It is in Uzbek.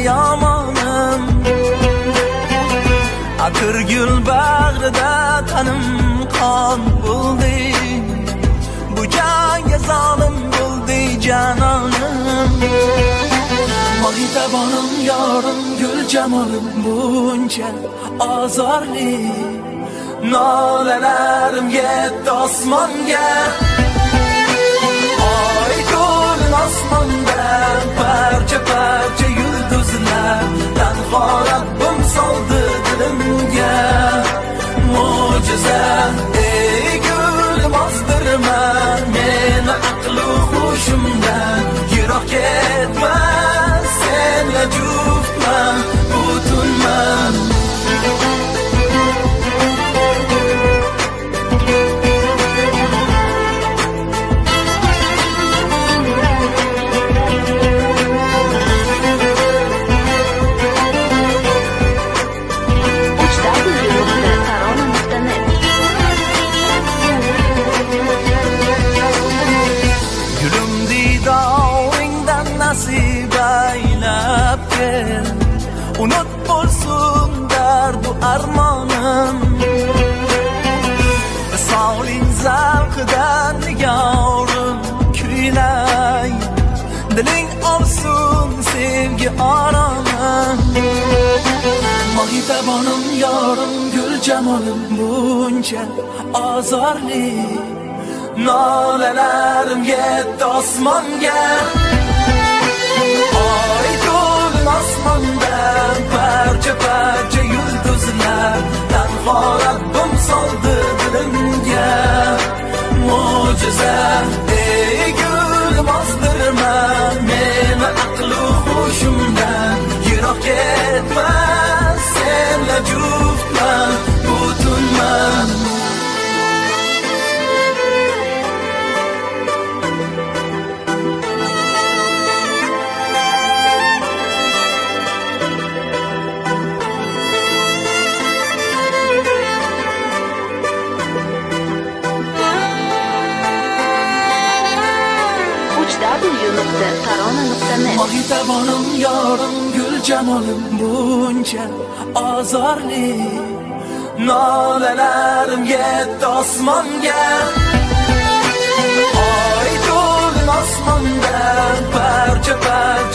yomonim. Akır gül bag'rida tanim qon bo'ldi. Bu janga zolim bo'ldi janonim. Mahitabonim yorim gul jamolim buncha azorli. Nolalarim yetdi osmonga. Oy to'lin osmonda parcha parcha yulduzlar. Tanho Rabbim soldi dilimga mo'jiza. Ey gulim ozdirma meni aqlu hushimdan. Yiroq ketma senla juftman butunman. Unut bo'lsin dardu armonim. Visoling zavqidan nigorim kuylay. Diling olsin sevgi oromim. Mahitabonim yorim gul jamolim buncha azorli. Nolalarim yetdi osmonga. Oy to'lin osmonda parcha parcha yulduzlar. Tanho Rabbim soldi dilimga mo'jiza. Ey gulim ozdirma meni aqlu hushimdan. Yiroq ketma senla juftman butunman. Mahitabonim yorim gul jamolim buncha azorli. Nolalarim yetdi osmonga. Oy to'lin osmonda parcha parcha